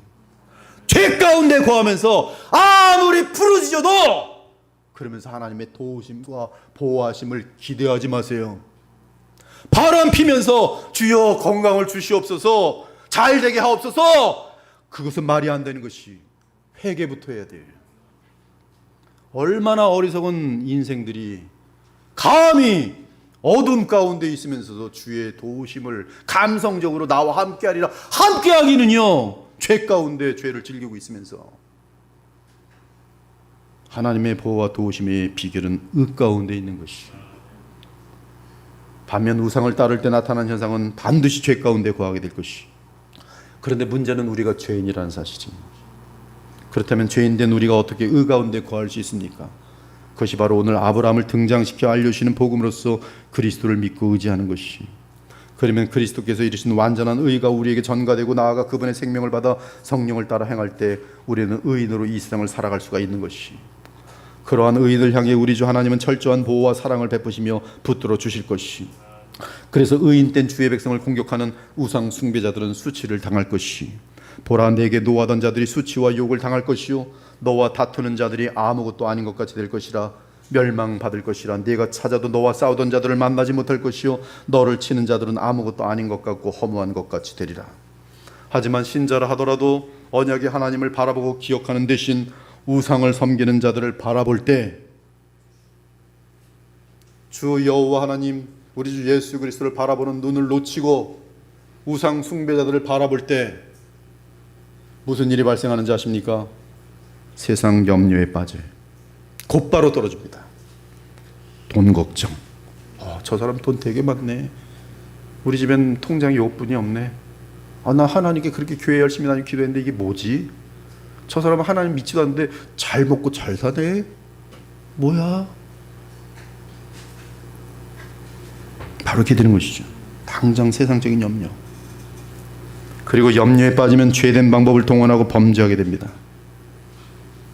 죄 가운데 거하면서 아무리 부르짖어도 그러면서 하나님의 도우심과 보호하심을 기대하지 마세요. 바람 피면서 주여 건강을 주시옵소서, 잘 되게 하옵소서, 그것은 말이 안 되는 것이. 회개부터 해야 돼요. 얼마나 어리석은 인생들이 감히 어둠 가운데 있으면서도 주의 도우심을 감성적으로 나와 함께하리라, 함께하기는요 죄 가운데 죄를 즐기고 있으면서. 하나님의 보호와 도우심의 비결은 의 가운데 있는 것이. 반면 우상을 따를 때 나타난 현상은 반드시 죄 가운데 거하게 될 것이. 그런데 문제는 우리가 죄인이라는 사실입니다. 그렇다면 죄인된 우리가 어떻게 의 가운데 거할 수 있습니까? 그것이 바로 오늘 아브라함을 등장시켜 알려주시는 복음으로서 그리스도를 믿고 의지하는 것이. 그러면 그리스도께서 이루신 완전한 의가 우리에게 전가되고 나아가 그분의 생명을 받아 성령을 따라 행할 때 우리는 의인으로 이 세상을 살아갈 수가 있는 것이. 그러한 의인을 향해 우리 주 하나님은 철저한 보호와 사랑을 베푸시며 붙들어 주실 것이. 그래서 의인된 주의 백성을 공격하는 우상 숭배자들은 수치를 당할 것이. 보라, 내게 노하던 자들이 수치와 욕을 당할 것이요 너와 다투는 자들이 아무것도 아닌 것 같이 될 것이라. 멸망받을 것이라. 네가 찾아도 너와 싸우던 자들을 만나지 못할 것이요 너를 치는 자들은 아무것도 아닌 것 같고 허무한 것 같이 되리라. 하지만 신자라 하더라도 언약의 하나님을 바라보고 기억하는 대신 우상을 섬기는 자들을 바라볼 때 주 여호와 하나님, 우리 주 예수 그리스도를 바라보는 눈을 놓치고 우상 숭배자들을 바라볼 때 무슨 일이 발생하는지 아십니까? 세상 염려에 빠져요. 곧바로 떨어집니다. 돈 걱정. 저 사람 돈 되게 많네. 우리 집엔 통장에 요뿐이 없네. 나 하나님께 그렇게 교회 열심히 다니고 기도했는데 이게 뭐지? 저 사람은 하나님 믿지도 않는데 잘 먹고 잘 사네. 뭐야? 바로 이렇게 되는 것이죠. 당장 세상적인 염려. 그리고 염려에 빠지면 죄된 방법을 동원하고 범죄하게 됩니다.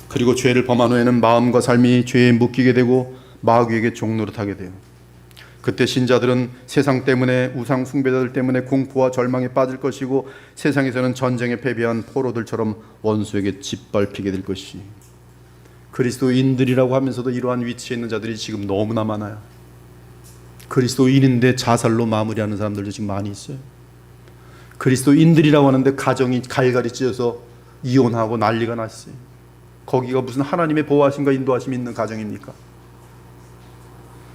그리고 죄를 범한 후에는 마음과 삶이 죄에 묶이게 되고 마귀에게 종노릇하게 돼요. 그때 신자들은 세상 때문에, 우상 숭배자들 때문에 공포와 절망에 빠질 것이고 세상에서는 전쟁에 패배한 포로들처럼 원수에게 짓밟히게 될 것이. 그리스도인들이라고 하면서도 이러한 위치에 있는 자들이 지금 너무나 많아요. 그리스도인인데 자살로 마무리하는 사람들도 지금 많이 있어요. 그리스도인들이라고 하는데 가정이 갈갈이 찢어서 이혼하고 난리가 났어요. 거기가 무슨 하나님의 보호하심과 인도하심이 있는 가정입니까?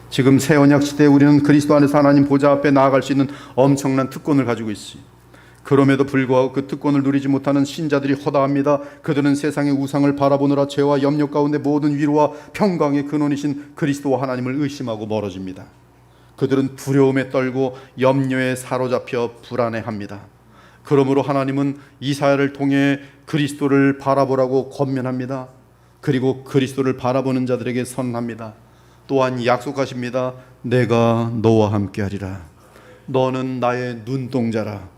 지금 새 언약 시대에 우리는 그리스도 안에서 하나님 보좌 앞에 나아갈 수 있는 엄청난 특권을 가지고 있어요. 그럼에도 불구하고 그 특권을 누리지 못하는 신자들이 허다합니다. 그들은 세상의 우상을 바라보느라 죄와 염려 가운데 모든 위로와 평강의 근원이신 그리스도와 하나님을 의심하고 멀어집니다. 그들은 두려움에 떨고 염려에 사로잡혀 불안해합니다. 그러므로 하나님은 이사야를 통해 그리스도를 바라보라고 권면합니다. 그리고 그리스도를 바라보는 자들에게 선언합니다. 또한 약속하십니다. 내가 너와 함께하리라. 너는 나의 눈동자라.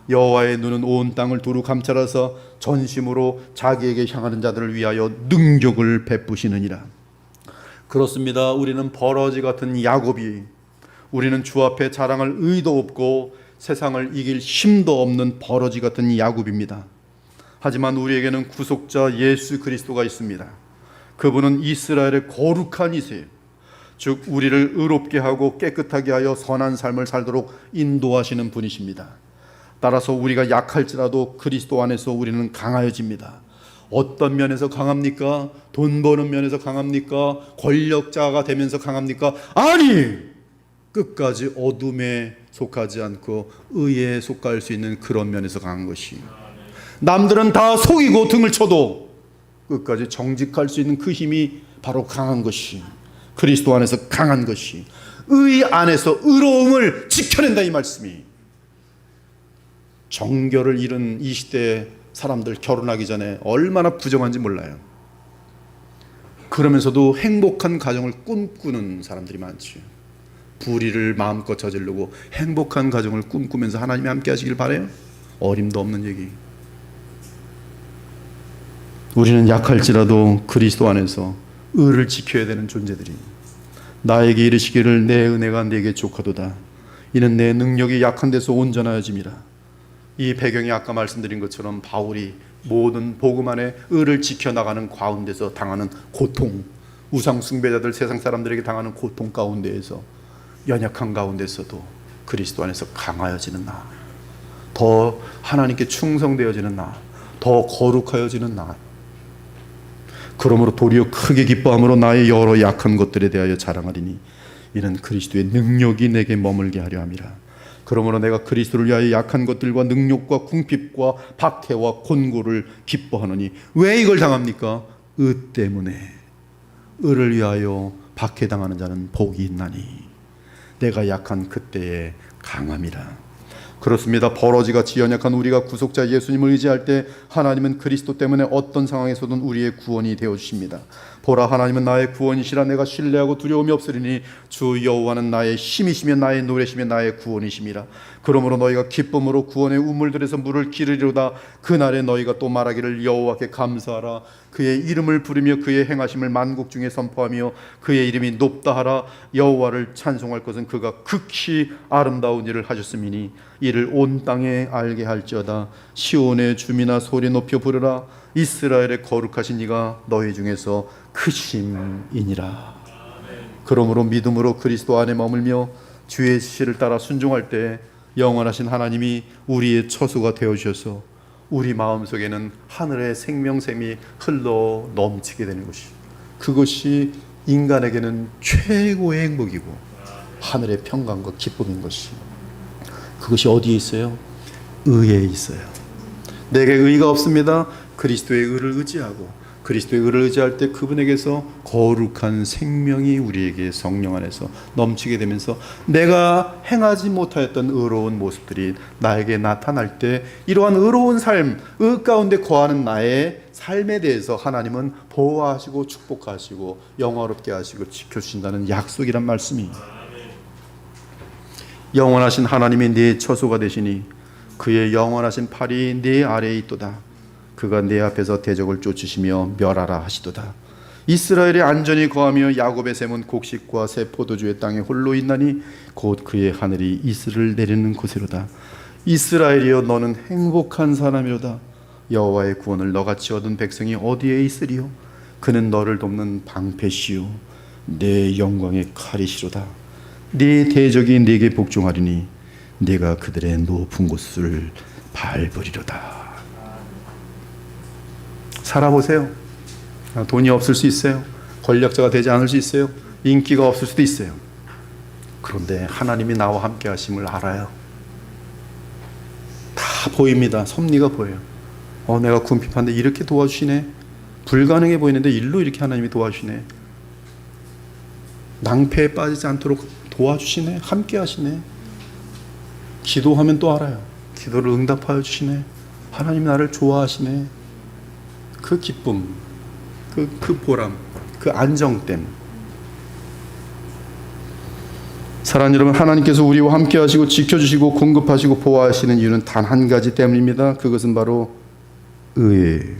여호와의 눈은 온 땅을 두루 감찰하사 전심으로 자기에게 향하는 자들을 위하여 능력을 베푸시느니라. 그렇습니다. 우리는 버러지 같은 야곱이, 우리는 주 앞에 자랑할 의도 없고 세상을 이길 힘도 없는 버러지 같은 야곱입니다. 하지만 우리에게는 구속자 예수 그리스도가 있습니다. 그분은 이스라엘의 거룩한 이세요. 즉 우리를 의롭게 하고 깨끗하게 하여 선한 삶을 살도록 인도하시는 분이십니다. 따라서 우리가 약할지라도 그리스도 안에서 우리는 강하여집니다. 어떤 면에서 강합니까? 돈 버는 면에서 강합니까? 권력자가 되면서 강합니까? 아니! 끝까지 어둠에 속하지 않고 의에 속할 수 있는 그런 면에서 강한 것이, 남들은 다 속이고 등을 쳐도 끝까지 정직할 수 있는 그 힘이 바로 강한 것이, 그리스도 안에서 강한 것이, 의 안에서 의로움을 지켜낸다, 이 말씀이. 정결을 잃은 이 시대의 사람들 결혼하기 전에 얼마나 부정한지 몰라요. 그러면서도 행복한 가정을 꿈꾸는 사람들이 많죠. 불의를 마음껏 저지르고 행복한 가정을 꿈꾸면서 하나님이 함께 하시길 바라요. 어림도 없는 얘기. 우리는 약할지라도 그리스도 안에서 의를 지켜야 되는 존재들이, 나에게 이르시기를 내 은혜가 내게 족하도다. 이는 내 능력이 약한 데서 온전하여짐이라. 이 배경이 아까 말씀드린 것처럼 바울이 모든 복음 안에 의를 지켜나가는 가운데서 당하는 고통, 우상 숭배자들, 세상 사람들에게 당하는 고통 가운데에서, 연약한 가운데서도 그리스도 안에서 강하여지는 나, 더 하나님께 충성되어지는 나, 더 거룩하여지는 나. 그러므로 도리어 크게 기뻐함으로 나의 여러 약한 것들에 대하여 자랑하리니 이는 그리스도의 능력이 내게 머물게 하려 함이라. 그러므로 내가 그리스도를 위하여 약한 것들과 능력과 궁핍과 박해와 곤고를 기뻐하노니. 왜 이걸 당합니까? 의 때문에. 의를 위하여 박해당하는 자는 복이 있나니 내가 약한 그때에 강함이라. 그렇습니다. 버러지같이 연약한 우리가 구속자 예수님을 의지할 때 하나님은 그리스도 때문에 어떤 상황에서든 우리의 구원이 되어주십니다. 보라, 하나님은 나의 구원이시라. 내가 신뢰하고 두려움이 없으리니 주 여호와는 나의 힘이시며 나의 노래시며 나의 구원이심이라. 그러므로 너희가 기쁨으로 구원의 우물들에서 물을 기르리로다. 그날에 너희가 또 말하기를 여호와께 감사하라. 그의 이름을 부르며 그의 행하심을 만국 중에 선포하며 그의 이름이 높다 하라. 여호와를 찬송할 것은 그가 극히 아름다운 일을 하셨음이니 이를 온 땅에 알게 할지어다. 시온의 주민아 소리 높여 부르라. 이스라엘의 거룩하신 이가 너희 중에서 크심이니라. 그러므로 믿음으로 그리스도 안에 머물며 주의 지시를 따라 순종할 때 영원하신 하나님이 우리의 처소가 되어주셔서 우리 마음속에는 하늘의 생명샘이 흘러 넘치게 되는 것이, 그것이 인간에게는 최고의 행복이고 하늘의 평강과 기쁨인 것이, 그것이 어디에 있어요? 의에 있어요. 내게 의가 없습니다. 그리스도의 의를 의지하고 그리스도의 의를 의지할 때 그분에게서 거룩한 생명이 우리에게 성령 안에서 넘치게 되면서 내가 행하지 못하였던 의로운 모습들이 나에게 나타날 때 이러한 의로운 삶, 의 가운데 거하는 나의 삶에 대해서 하나님은 보호하시고 축복하시고 영화롭게 하시고 지켜주신다는 약속이란 말씀이, 영원하신 하나님이 네 처소가 되시니 그의 영원하신 팔이 네 아래에 있도다. 그가 내 앞에서 대적을 쫓으시며 멸하라 하시도다. 이스라엘이 안전히 거하며 야곱의 샘은 곡식과 새 포도주의 땅에 홀로 있나니 곧 그의 하늘이 이슬을 내리는 곳이로다. 이스라엘이여 너는 행복한 사람이로다. 여호와의 구원을 너같이 얻은 백성이 어디에 있으리요? 그는 너를 돕는 방패시요 내 영광의 칼이시로다. 네 대적이 네게 복종하리니 네가 그들의 높은 곳을 밟으리로다. 살아보세요. 돈이 없을 수 있어요. 권력자가 되지 않을 수 있어요. 인기가 없을 수도 있어요. 그런데 하나님이 나와 함께 하심을 알아요. 다 다 보입니다. 섭리가 보여요. 내가 궁핍한데 이렇게 도와주시네. 불가능해 보이는데 일로 이렇게 하나님이 도와주시네. 낭패에 빠지지 않도록 도와주시네. 함께 하시네. 기도하면 또 알아요. 기도를 응답하여 주시네. 하나님 나를 좋아하시네. 그 기쁨, 그 보람, 그 안정됨. 사랑하는 여러분, 하나님께서 우리와 함께 하시고 지켜주시고 공급하시고 보호하시는 이유는 단 한 가지 때문입니다. 그것은 바로 의예요.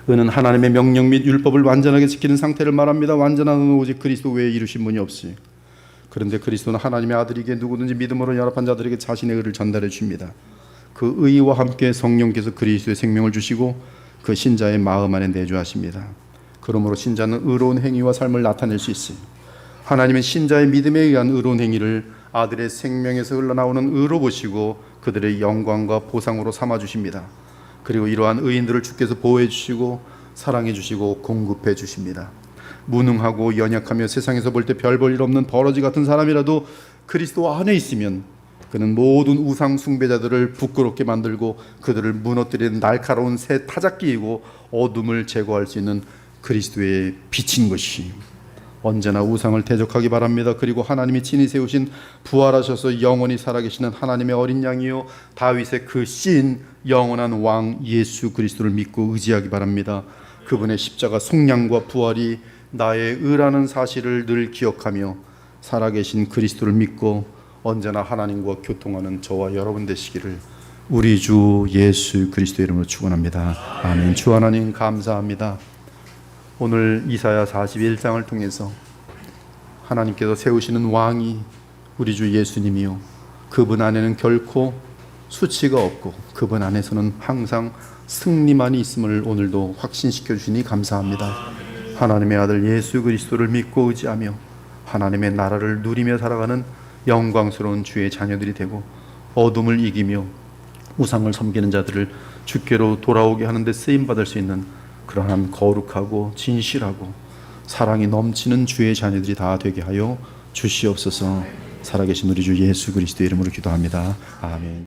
의는 하나님의 명령 및 율법을 완전하게 지키는 상태를 말합니다. 완전한 의는 오직 그리스도 외에 이루신 분이 없이. 그런데 그리스도는 하나님의 아들이기에 누구든지 믿음으로 연합한 자들에게 자신의 의를 전달해 줍니다. 그 의와 함께 성령께서 그리스도의 생명을 주시고 그 신자의 마음 안에 내주하십니다. 그러므로 신자는 의로운 행위와 삶을 나타낼 수 있어요. 하나님은 신자의 믿음에 의한 의로운 행위를 아들의 생명에서 흘러나오는 의로 보시고 그들의 영광과 보상으로 삼아주십니다. 그리고 이러한 의인들을 주께서 보호해 주시고 사랑해 주시고 공급해 주십니다. 무능하고 연약하며 세상에서 볼 때 별 볼 일 없는 버러지 같은 사람이라도 그리스도 안에 있으면 그는 모든 우상 숭배자들을 부끄럽게 만들고 그들을 무너뜨리는 날카로운 새 타작기이고 어둠을 제거할 수 있는 그리스도의 빛인 것이 언제나 우상을 대적하기 바랍니다. 그리고 하나님이 친히 세우신 부활하셔서 영원히 살아계시는 하나님의 어린 양이요 다윗의 그 신 영원한 왕 예수 그리스도를 믿고 의지하기 바랍니다. 그분의 십자가 속량과 부활이 나의 의라는 사실을 늘 기억하며 살아계신 그리스도를 믿고 언제나 하나님과 교통하는 저와 여러분 되시기를 우리 주 예수 그리스도의 이름으로 축원합니다. 아멘. 주 하나님 감사합니다. 오늘 이사야 41장을 통해서 하나님께서 세우시는 왕이 우리 주 예수님이요 그분 안에는 결코 수치가 없고 그분 안에서는 항상 승리만이 있음을 오늘도 확신시켜 주시니 감사합니다. 하나님의 아들 예수 그리스도를 믿고 의지하며 하나님의 나라를 누리며 살아가는 영광스러운 주의 자녀들이 되고 어둠을 이기며 우상을 섬기는 자들을 주께로 돌아오게 하는데 쓰임받을 수 있는 그러한 거룩하고 진실하고 사랑이 넘치는 주의 자녀들이 다 되게 하여 주시옵소서. 살아계신 우리 주 예수 그리스도의 이름으로 기도합니다. 아멘.